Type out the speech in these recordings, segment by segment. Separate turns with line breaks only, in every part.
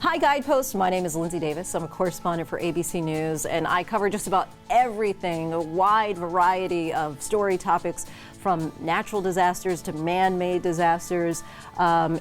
Hi Guideposts, my name is Linsey Davis. I'm a correspondent for ABC News and I cover just about everything, a wide variety of story topics from natural disasters to man-made disasters,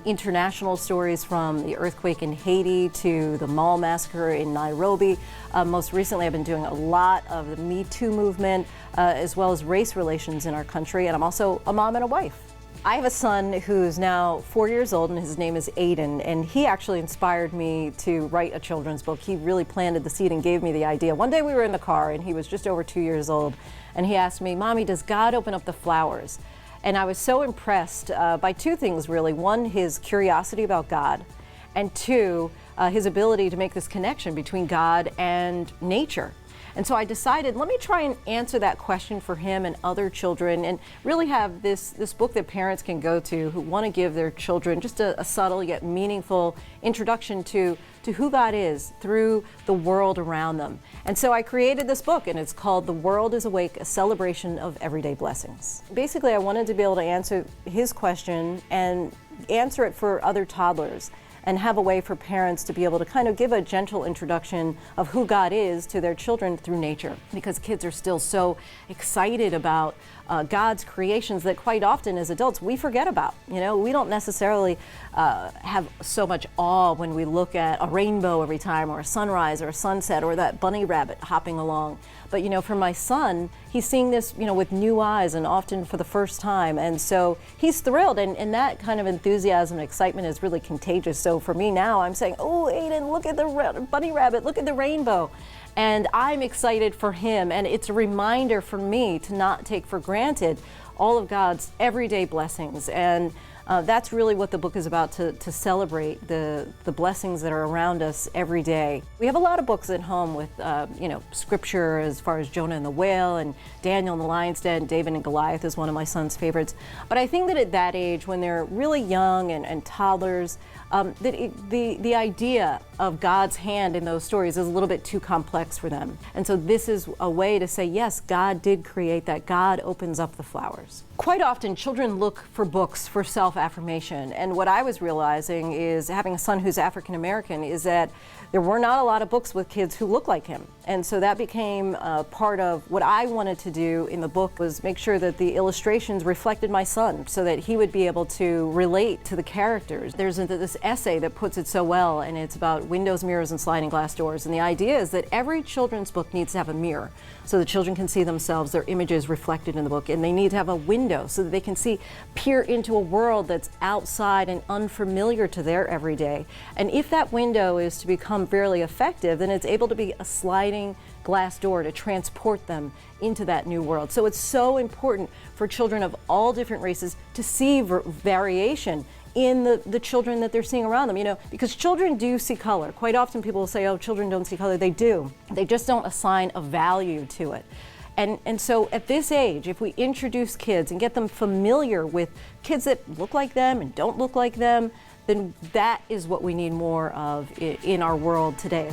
international stories from the earthquake in Haiti to the mall massacre in Nairobi. Most recently I've been doing a lot of the Me Too movement as well as race relations in our country, and I'm also a mom and a wife. I have a son who's now 4 years old and his name is Aiden, and he actually inspired me to write a children's book. He really planted the seed and gave me the idea. One day we were in the car and he was just over 2 years old and he asked me, "Mommy, does God open up the flowers?" And I was so impressed by two things really. One, his curiosity about God, and two, his ability to make this connection between God and nature. And so I decided, let me try and answer that question for him and other children and really have this book that parents can go to who want to give their children just a subtle yet meaningful introduction to who God is through the world around them. And so I created this book, and it's called The World is Awake, a celebration of everyday blessings. Basically, I wanted to be able to answer his question and answer it for other toddlers, and have a way for parents to be able to kind of give a gentle introduction of who God is to their children through nature. Because kids are still so excited about God's creations that quite often as adults we forget about. You know, we don't necessarily have so much awe when we look at a rainbow every time, or a sunrise or a sunset, or that bunny rabbit hopping along. But you know, for my son, he's seeing this, you know, with new eyes and often for the first time. And so he's thrilled, and that kind of enthusiasm and excitement is really contagious. So for me now, I'm saying, "Oh, Aiden, look at the bunny rabbit, look at the rainbow." And I'm excited for him, and it's a reminder for me to not take for granted all of God's everyday blessings. And that's really what the book is about, to celebrate the blessings that are around us every day. We have a lot of books at home with you know, scripture as far as Jonah and the whale, and Daniel and the lion's den, David and Goliath is one of my son's favorites. But I think that at that age, when they're really young and toddlers, the idea of God's hand in those stories is a little bit too complex for them. And so this is a way to say, yes, God did create that. God opens up the flowers. Quite often, children look for books for self-affirmation. And what I was realizing is, having a son who's African American, is that there were not a lot of books with kids who look like him. And so that became part of what I wanted to do in the book, was make sure that the illustrations reflected my son so that he would be able to relate to the characters. There's this essay that puts it so well, and it's about windows, mirrors, and sliding glass doors. And the idea is that every children's book needs to have a mirror so the children can see themselves, their images reflected in the book. And they need to have a window so that they can peer into a world that's outside and unfamiliar to their everyday. And if that window is to become fairly effective, then it's able to be a sliding glass door to transport them into that new world. So it's so important for children of all different races to see variation in the children that they're seeing around them, you know, because children do see color. Quite often people will say, "Oh, children don't see color." They do. They just don't assign a value to it. And so at this age, if we introduce kids and get them familiar with kids that look like them and don't look like them, then that is what we need more of in our world today.